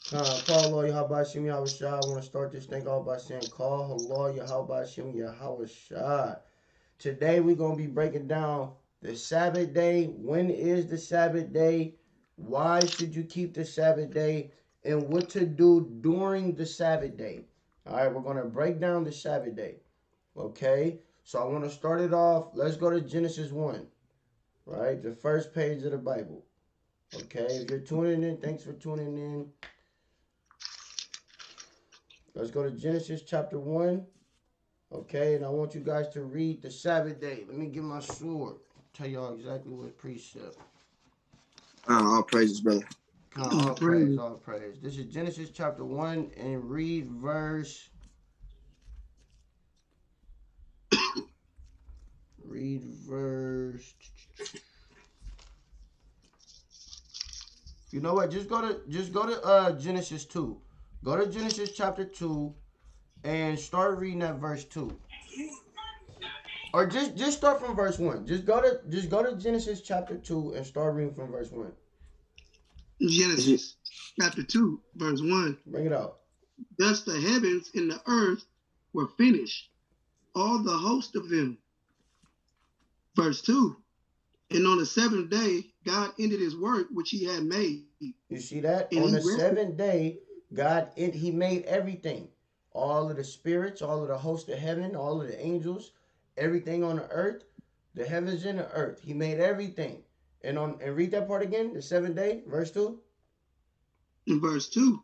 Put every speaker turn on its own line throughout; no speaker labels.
Call Lord Yahabashim Yahushua. I want to start this thing off by saying, call Lord Yahabashim Yahushua. Today we're going to be breaking down the Sabbath day. When is the Sabbath day? Why should you keep the Sabbath day? And what to do during the Sabbath day. All right, we're going to break down the Sabbath day. Okay, so I want to start it off. Let's go to Genesis 1, right? The first page of the Bible. Okay, if you're tuning in, thanks for tuning in. Let's go to Genesis chapter 1. Okay, and I want you guys to read the Sabbath day. Let me get my sword. Tell y'all exactly what precept.
All praises, brother.
All praise, all praise. This is Genesis chapter 1 and read verse. Read verse. You know what? Just go to Genesis 2. Go to Genesis chapter 2 and start reading at verse 2. Or just start from verse 1. Just go to Genesis chapter 2 and start reading from verse 1.
Genesis chapter 2, verse 1.
Bring it out.
Thus the heavens and the earth were finished, all the host of them. Verse 2. And on the seventh day, God ended his work which he had made.
You see that?
And
On
he
the
rested.
seventh day, he made everything. All of the spirits, all of the hosts of heaven, all of the angels, everything on the earth, the heavens and the earth. He made everything. And read that part again, the seventh day, verse 2.
In verse 2.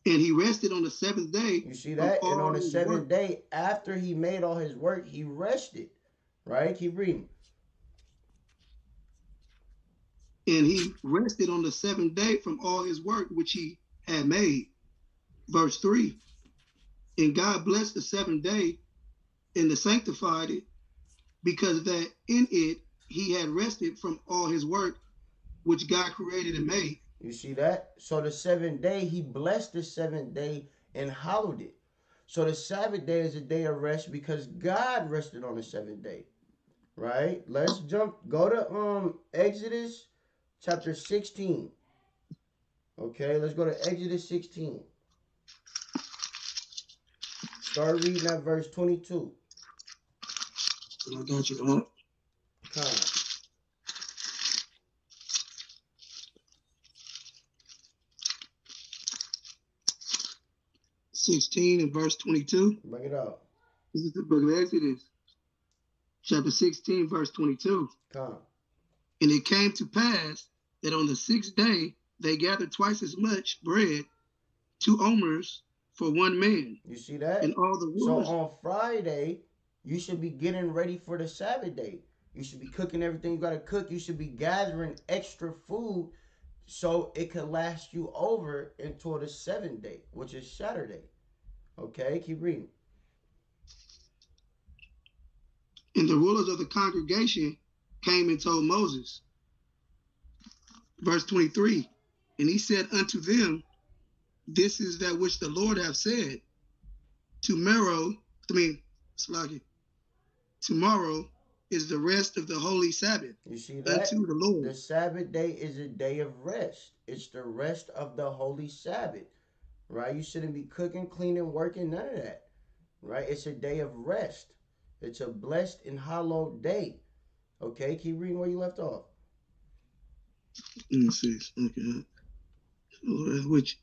And he rested on the seventh day.
You see that? And on the seventh
work.
day, after he made all his work, he rested. Right? Keep reading.
And he rested on the seventh day from all his work which he had made. Verse 3. And God blessed the seventh day and sanctified it, because that in it he had rested from all his work which God created and made.
You see that? So the seventh day, he blessed the seventh day and hallowed it. So the Sabbath day is a day of rest because God rested on the seventh day. Right? Let's go to Exodus chapter 16. Okay, let's go to Exodus 16. Start reading at verse 22.
I got you.
Come.
16 and verse 22.
Bring it out.
This is the book of Exodus, chapter 16, verse 22.
Come.
And it came to pass that on the sixth day they gathered twice as much bread, 2 omers for one man.
You see that?
And all the
rulers.
So
on Friday, you should be getting ready for the Sabbath day. You should be cooking everything you got to cook. You should be gathering extra food so it could last you over until the seventh day, which is Saturday. Okay, keep reading.
And the rulers of the congregation came and told Moses. Verse 23. And he said unto them, this is that which the Lord hath said. Tomorrow is the rest of the holy Sabbath.
You see that?
Unto the Lord.
The Sabbath day is a day of rest. It's the rest of the holy Sabbath. Right? You shouldn't be cooking, cleaning, working, none of that. Right? It's a day of rest. It's a blessed and hallowed day. Okay, keep reading where you left off.
Okay. Which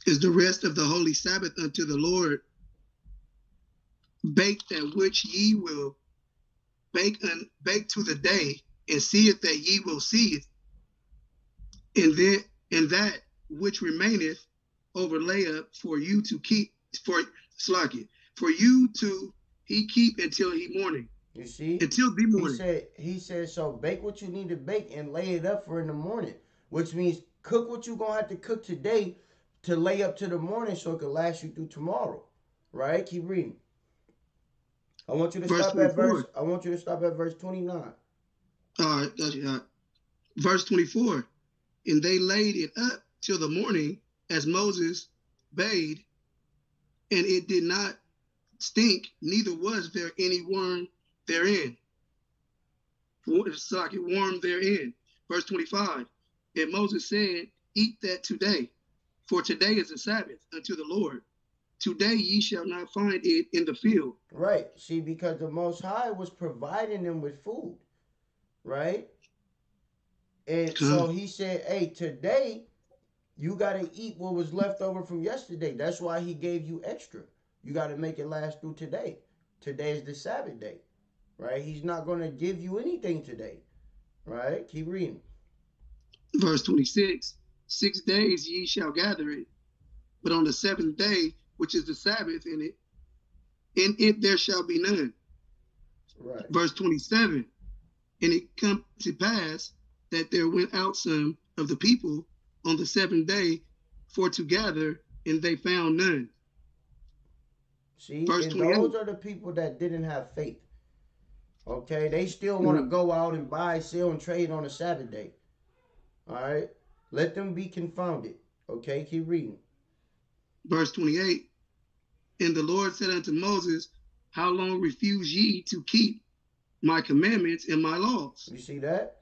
is the rest of the holy Sabbath unto the Lord. Bake that which ye will bake to the day, and see it that ye will see it. And that which remaineth overlay up for you to keep for you to he keep until he morning.
You see?
Until the morning.
He said, so bake what you need to bake and lay it up for in the morning. Which means cook what you're going to have to cook today to lay up to the morning so it can last you through tomorrow. Right? Keep reading. I want you to stop at verse 29.
All right, got you. Verse 24. And they laid it up till the morning as Moses bade, and it did not stink, neither was there any worm therein. It's like it warmed therein. Verse 25. And Moses said, eat that today, for today is a Sabbath unto the Lord. Today ye shall not find it in the field.
Right. See, because the Most High was providing them with food, right? And so he said, hey, today you got to eat what was left over from yesterday. That's why he gave you extra. You got to make it last through today. Today is the Sabbath day, right? He's not going to give you anything today, right? Keep reading.
Verse 26, 6 days ye shall gather it, but on the seventh day, which is the Sabbath in it there shall be none.
Right.
Verse 27, and it come to pass that there went out some of the people on the seventh day for to gather, and they found none.
See,
Verse
and
28.
those are the people that didn't have faith. Okay, they still want to go out and buy, sell, and trade on a Sabbath day. All right, let them be confounded. Okay, keep reading.
Verse 28, and the Lord said unto Moses, how long refuse ye to keep my commandments and my laws?
You see that?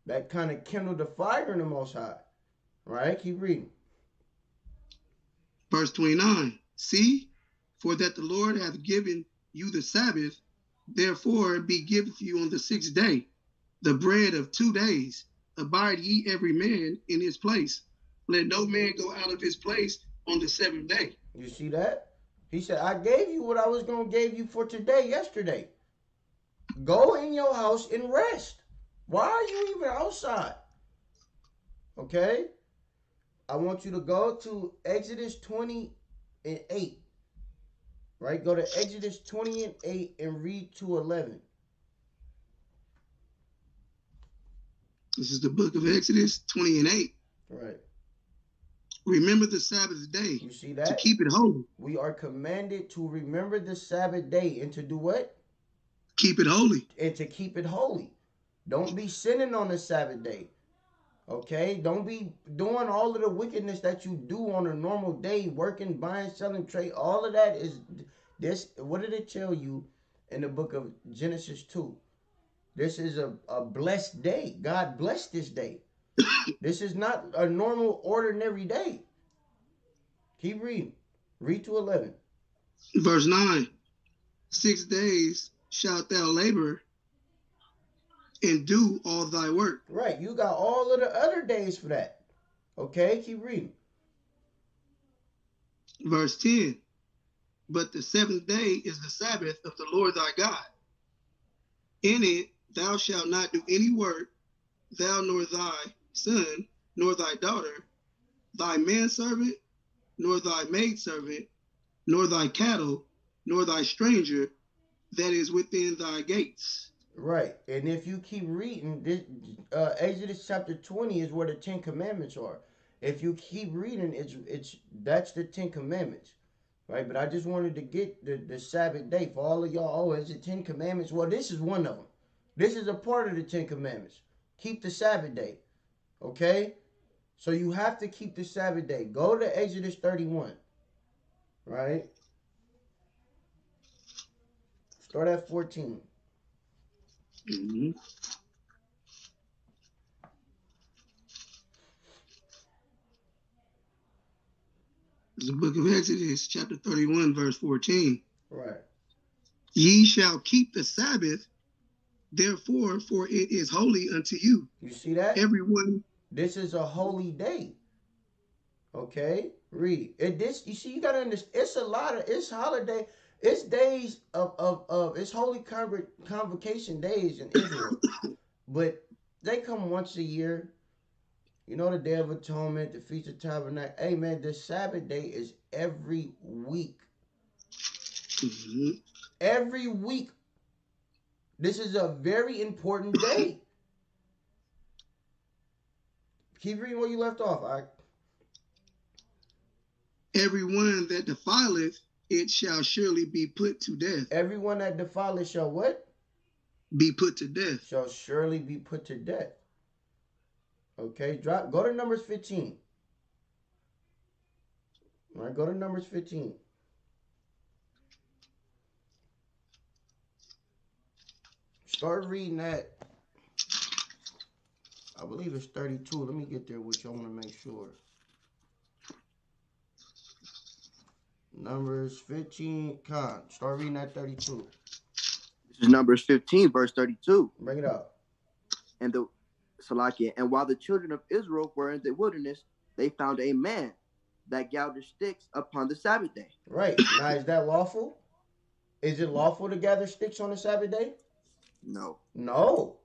That kind of kindled the fire in the Most High. All right, keep reading.
Verse 29, see, for that the Lord hath given you the Sabbath, therefore be given you on the sixth day the bread of 2 days. Abide ye every man in his place. Let no man go out of his place on the seventh day.
You see that? He said, I gave you what I was going to give you for today, yesterday. Go in your house and rest. Why are you even outside? Okay? I want you to go to Exodus 20 and 8. Right? Go to Exodus 20 and 8 and read to 11.
This is the book of Exodus 20 and 8.
Right.
Remember the Sabbath day.
You see that?
To keep it holy.
We are commanded to remember the Sabbath day and to do what?
Keep it holy.
And to keep it holy. Don't be sinning on the Sabbath day. Okay? Don't be doing all of the wickedness that you do on a normal day, working, buying, selling, trade. All of that is this. What did it tell you in the book of Genesis 2? This is a blessed day. God blessed this day. This is not a normal, ordinary day. Keep reading. Read to 11.
Verse 9. 6 days shalt thou labor and do all thy work.
Right. You got all of the other days for that. Okay, keep reading.
Verse 10. But the seventh day is the Sabbath of the Lord thy God. In it thou shalt not do any work, thou nor thy son, nor thy daughter, thy manservant, nor thy maidservant, nor thy cattle, nor thy stranger that is within thy gates.
Right. And if you keep reading, this, Exodus chapter 20 is where the 10 commandments are. If you keep reading, that's the 10 commandments. Right? But I just wanted to get the Sabbath day for all of y'all. Oh, is it 10 commandments? Well, this is one of them. This is a part of the 10 commandments. Keep the Sabbath day. Okay? So you have to keep the Sabbath day. Go to Exodus 31. Right? Start at 14.
Mm-hmm. It's the book of Exodus, chapter 31, verse 14.
Right.
Ye shall keep the Sabbath, therefore, for it is holy unto you.
You see that?
Everyone.
This is a holy day. Okay? Read. You see, you gotta understand, it's holiday, it's days of it's holy convocation days in Israel. But they come once a year. You know, the Day of Atonement, the Feast of Tabernacle. Hey man, the Sabbath day is every week.
Mm-hmm.
Every week. This is a very important day. Keep reading where you left off.
Everyone that defileth it shall surely be put to death.
Everyone that defileth shall what?
Be put to death.
Shall surely be put to death. Okay, go to Numbers 15. All right, go to Numbers 15. Start reading that. I believe it's 32. Let me get there with you. I want to make sure. Numbers 15. Start reading at 32.
This is Numbers 15, verse 32.
Bring it up.
And while the children of Israel were in the wilderness, they found a man that gathered sticks upon the Sabbath day.
Right. Now, is that lawful? Is it lawful to gather sticks on the Sabbath day?
No.
No.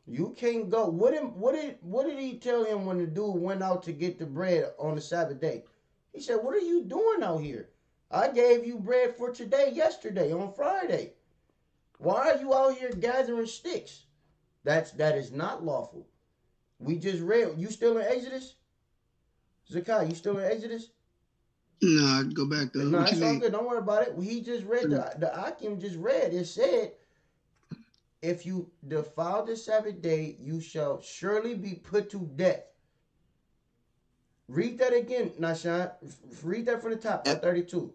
You can't go. What did he tell him when the dude went out to get the bread on the Sabbath day? He said, "What are you doing out here? I gave you bread for today, yesterday, on Friday. Why are you out here gathering sticks?" That is not lawful. We just read. You still in Exodus? Zakai, you still in Exodus?
No, I can go back to
No,
what
it's
you
all
mean.
good. Don't worry about it. He just read the Akim just read. It said, "If you defile the Sabbath day, you shall surely be put to death." Read that again, Nashan. Read that from the top at 32.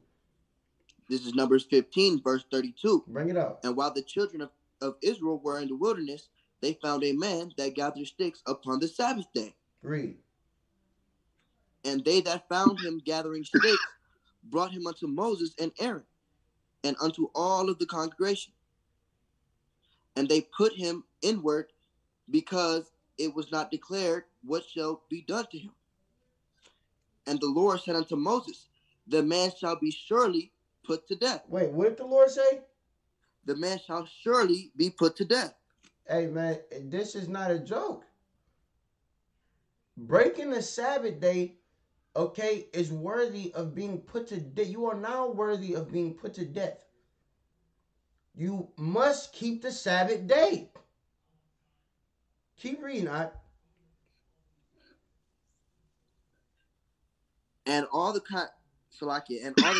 This is Numbers 15, verse 32.
Bring it up.
And while the children of Israel were in the wilderness, they found a man that gathered sticks upon the Sabbath day.
Read.
And they that found him gathering sticks brought him unto Moses and Aaron, and unto all of the congregation. And they put him inward, because it was not declared what shall be done to him. And the Lord said unto Moses, the man shall be surely put to death.
Wait, what did the Lord say?
The man shall surely be put to death.
Hey, man, this is not a joke. Breaking the Sabbath day, okay, is worthy of being put to death. You are now worthy of being put to death. You must keep the Sabbath day. Keep reading,
And all the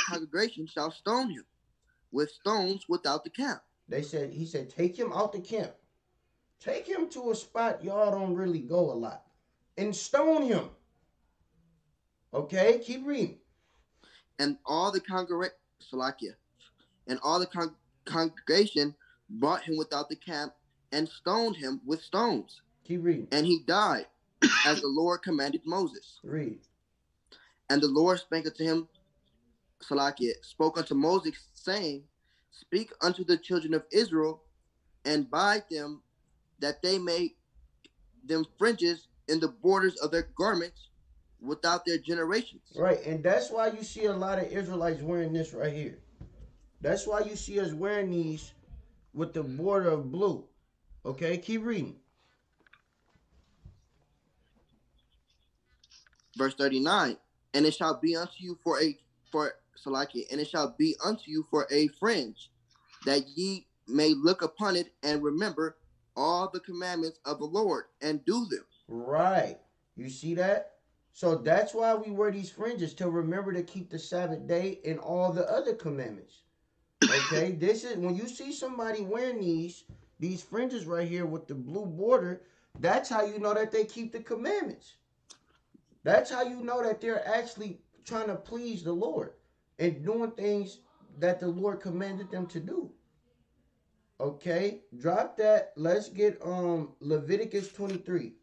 congregation shall stone him with stones without the camp.
He said, take him out the camp. Take him to a spot y'all don't really go a lot. And stone him. Okay, keep reading.
And all the congregation brought him without the camp and stoned him with stones.
Keep reading.
And he died, as the Lord commanded Moses.
Read.
And the Lord spake unto him, spoke unto Moses, saying, speak unto the children of Israel, and bind them that they make them fringes in the borders of their garments without their generations.
Right, and that's why you see a lot of Israelites wearing this right here. That's why you see us wearing these with the border of blue. Okay, keep reading.
Verse 39. And it shall be unto you and it shall be unto you for a fringe, that ye may look upon it and remember all the commandments of the Lord and do them.
Right. You see that? So that's why we wear these fringes, to remember to keep the Sabbath day and all the other commandments. Okay, this is when you see somebody wearing these fringes right here with the blue border, that's how you know that they keep the commandments. That's how you know that they're actually trying to please the Lord and doing things that the Lord commanded them to do. Okay, drop that. Let's get Leviticus 23.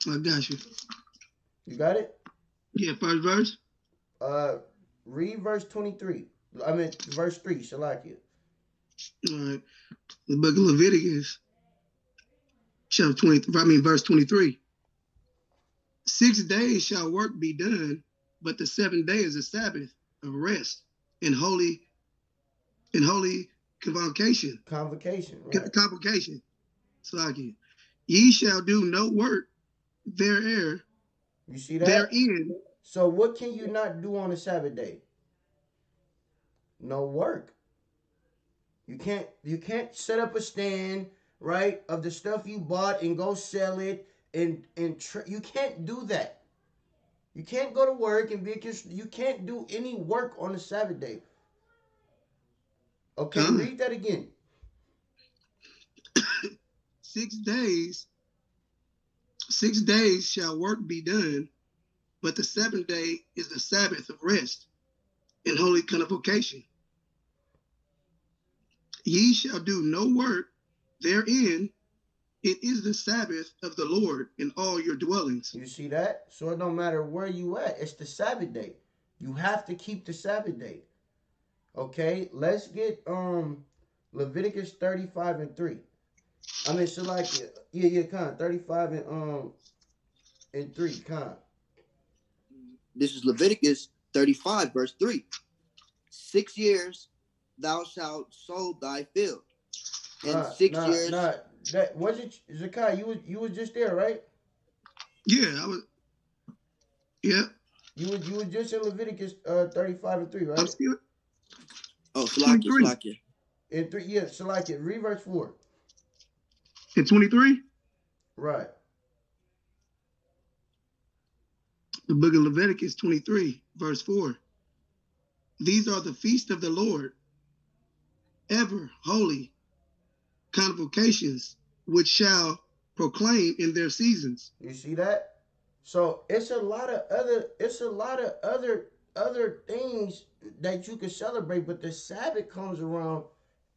I got you.
You got it?
Yeah, first verse.
Read verse 23. I mean, verse 3, Shalakia.
All right. The book of Leviticus, chapter 20, verse 23. 6 days shall work be done, but the 7th day is a Sabbath of rest and holy convocation.
Convocation, right.
Convocation. Salakia. Ye shall do no work therein.
You see that?
Therein.
So what can you not do on the Sabbath day? No work. You can't set up a stand, right, of the stuff you bought and go sell it and you can't do that. You can't go to work and you can't do any work on the Sabbath day. Okay, read that again.
6 days shall work be done, But the seventh day is the Sabbath of rest and holy convocation. Ye shall do no work therein. It is the Sabbath of the Lord in all your dwellings.
You see that? So it don't matter where you at. It's the Sabbath day. You have to keep the Sabbath day. Okay, let's get Leviticus 35 and 3. I mean, so like con 35 and 3 con.
This is Leviticus 35 verse 3. 6 years thou shalt sow thy field, and 6 years.
That was it, Zakai. You was just there, right?
Yeah, I was. Yeah.
You was just in Leviticus 35 and 3, right?
I'm still.
Oh, Salakia.
In 3, yeah, Salakia. Read verse 4.
In 23?
Right.
The book of Leviticus 23, verse 4. These are the feasts of the Lord, ever holy convocations, which shall proclaim in their seasons.
You see that? So it's a lot of other things that you can celebrate, but the Sabbath comes around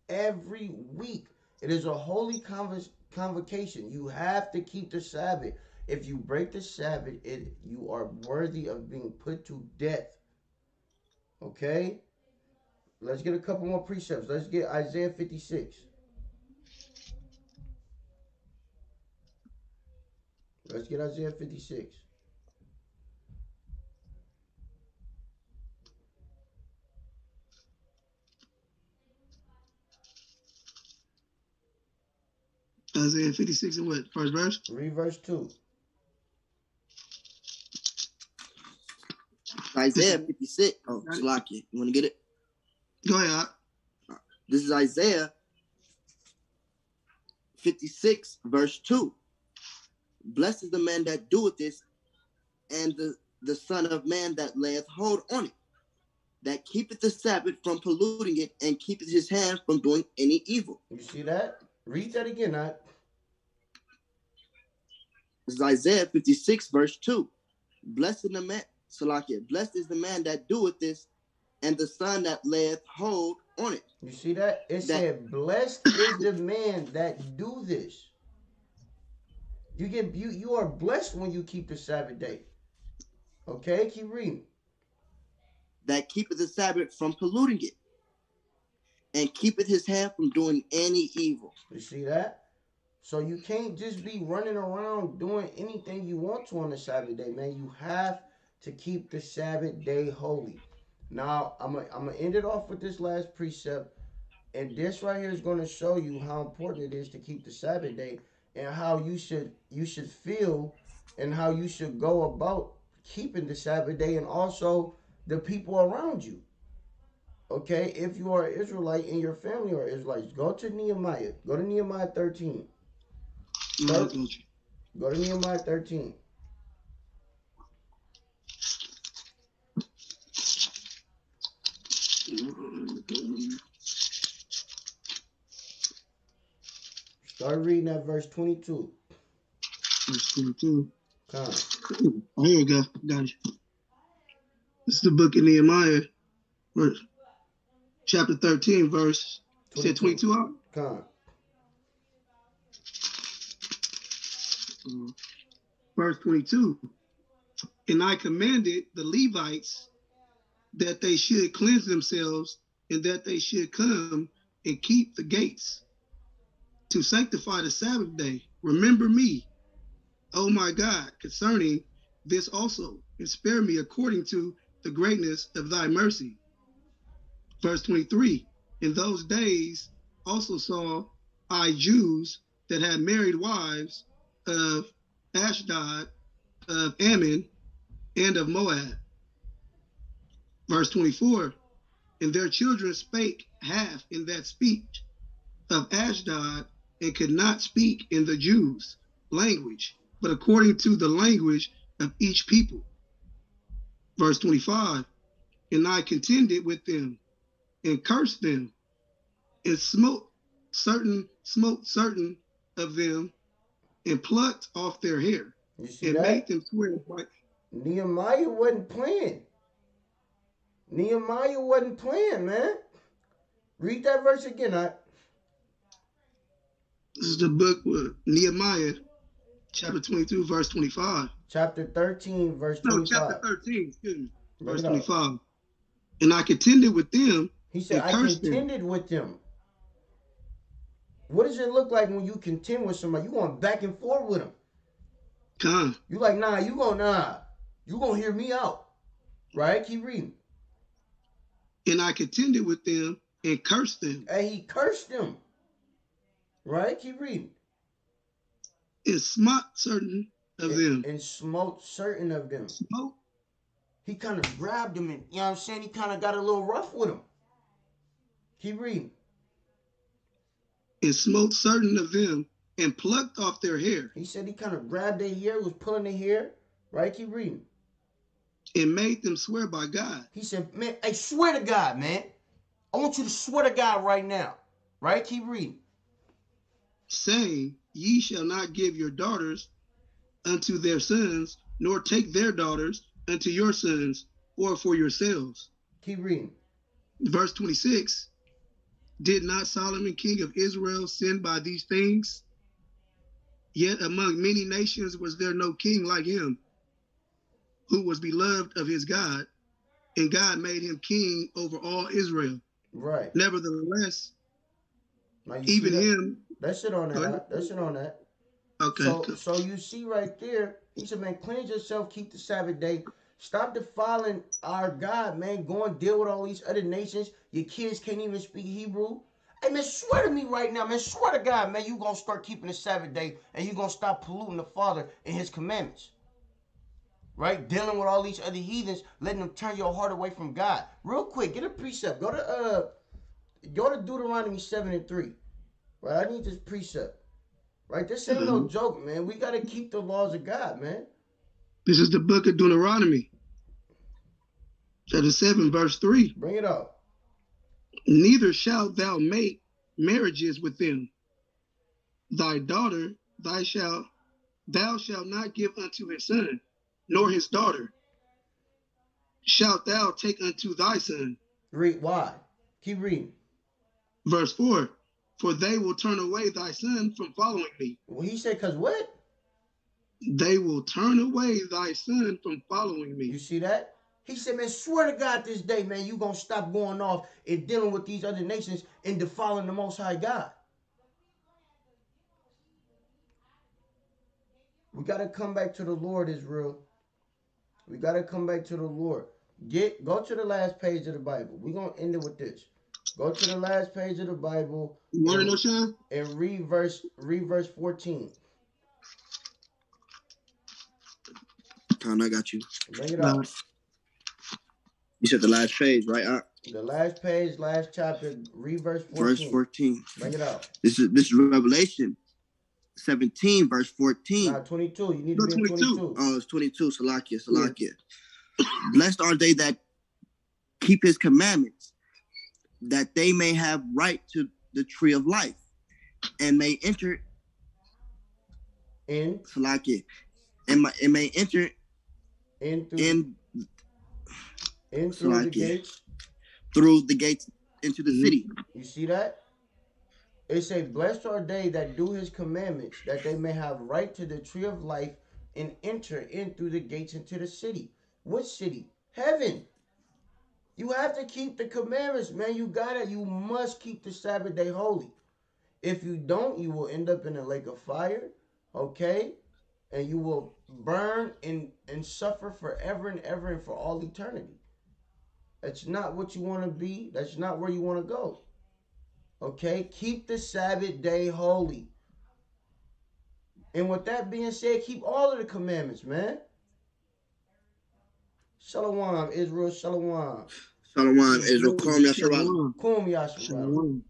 every week. It is a holy convocation. You have to keep the Sabbath. If you break the Sabbath, you are worthy of being put to death. Okay? Let's get a couple more precepts. Let's get Isaiah 56. Let's get Isaiah 56.
Isaiah 56 and what? First verse?
Read verse 2.
Isaiah 56. Oh, Salakia. You want to get it?
Go ahead.
This is Isaiah 56, verse 2. Blessed is the man that doeth this, and the Son of Man that layeth hold on it, that keepeth the Sabbath from polluting it, and keepeth his hands from doing any evil.
You see that? Read that again, Nat.
This is Isaiah 56, verse 2. Blessed is the man, Salakia, blessed is the man that doeth this, and the Son that layeth hold on it.
You see that? It said, blessed is the man that do this. You are blessed when you keep the Sabbath day. Okay, keep reading.
That keepeth the Sabbath from polluting it, and keepeth his hand from doing any evil.
You see that? So you can't just be running around doing anything you want to on the Sabbath day, man. You have to keep the Sabbath day holy. Now, I'm gonna end it off with this last precept, and this right here is going to show you how important it is to keep the Sabbath day and how you should feel and how you should go about keeping the Sabbath day, and also the people around you. Okay, if you are Israelite and your family are Israelites, go to Nehemiah. Go to Nehemiah 13. Go to Nehemiah 13. Start reading at verse 22.
Verse 22.
Come.
Oh, here we go. Got you. This is the book of Nehemiah, chapter 13, verse 22 out?
Come.
Verse 22. And I commanded the Levites that they should cleanse themselves, and that they should come and keep the gates to sanctify the Sabbath day. Remember me, O my God, concerning this also, and spare me according to the greatness of thy mercy. Verse 23. In those days also saw I Jews that had married wives of Ashdod, of Ammon, and of Moab. Verse 24. And their children spake half in that speech of Ashdod, and could not speak in the Jews' language, but according to the language of each people. Verse 25. And I contended with them, and cursed them, and smote certain of them, and plucked off their hair, and made them swear by.
Nehemiah wasn't playing. Nehemiah wasn't playing, man. Read that verse again.
This is the book with Nehemiah, chapter 22, verse 25.
Chapter 13, verse
No,
25.
chapter 13, excuse me,
Bring
verse
it up.
25. And I contended with them
He said,
and
I
cursed them.
contended with them. What does it look like when you contend with somebody? You going back and forth with them.
Con.
You like, nah, you gonna hear me out. Right? Keep reading.
And I contended with them and cursed them.
And he cursed them. Right? Keep reading.
And smote certain of them.
And smote certain of them.
Smote.
He kind of grabbed them and, you know what I'm saying? He kind of got a little rough with him. Keep reading.
And smote certain of them and plucked off their hair.
He said he kind of grabbed their hair, was pulling their hair. Right? Keep reading.
And made them swear by God.
He said, man, hey, swear to God, man. I want you to swear to God right now. Right? Keep reading.
Saying, ye shall not give your daughters unto their sons, nor take their daughters unto your sons, or for yourselves.
Keep reading.
Verse 26. Did not Solomon, king of Israel, sin by these things? Yet among many nations was there no king like him, who was beloved of his God, and God made him king over all Israel.
Right.
Nevertheless,
even
him.
That shit on that. That shit on that.
Okay.
So you see right there, he said, man, cleanse yourself, keep the Sabbath day. Stop defiling our God, man. Go and deal with all these other nations. Your kids can't even speak Hebrew. Hey, man, swear to me right now, man. Swear to God, man, you going to start keeping the Sabbath day and you going to stop polluting the Father and his commandments. Right? Dealing with all these other heathens, letting them turn your heart away from God. Real quick, get a precept. Go to Deuteronomy 7:3. Right? I need this precept. Right? This ain't no joke, man. We got to keep the laws of God, man.
This is the book of Deuteronomy, chapter 7, verse 3.
Bring it up.
Neither shalt thou make marriages with them. Thy daughter thou shalt not give unto his son, nor his daughter shalt thou take unto thy son.
Read. Why? Keep reading.
Verse 4. For they will turn away thy son from following me.
Well, he said, because what?
They will turn away thy son from following me.
You see that? He said, man, swear to God this day, man, you going to stop going off and dealing with these other nations and defiling the Most High God. We got to come back to the Lord, Israel. We got to come back to the Lord. Go to the last page of the Bible. We're going to end it with this. Go to the last page of the Bible and read verse 14.
Tom, I got you.
Bring it up.
You said the last page, right?
The last page, last chapter, read verse 14.
Verse 14.
Bring it up.
This is Revelation 17, verse 14.
Nah, 22. You need to be in 22.
Oh, it's 22. Salakia. Yeah. Blessed are they that keep his commandments, that they may have right to the tree of life, and may enter
in
Salakia, and may enter
in through the gates.
Through the gates into the city.
You see that? It say, blessed are they that do his commandments, that they may have right to the tree of life and enter in through the gates into the city. What city? Heaven. You have to keep the commandments, man. You must keep the Sabbath day holy. If you don't, you will end up in a lake of fire, okay? And you will burn and suffer forever and ever and for all eternity. That's not what you want to be. That's not where you want to go. Okay? Keep the Sabbath day holy. And with that being said, keep all of the commandments, man. Shalom, Israel. Shalom.
Shalom, Israel. Kum Yasharal.
Kum Yasharal.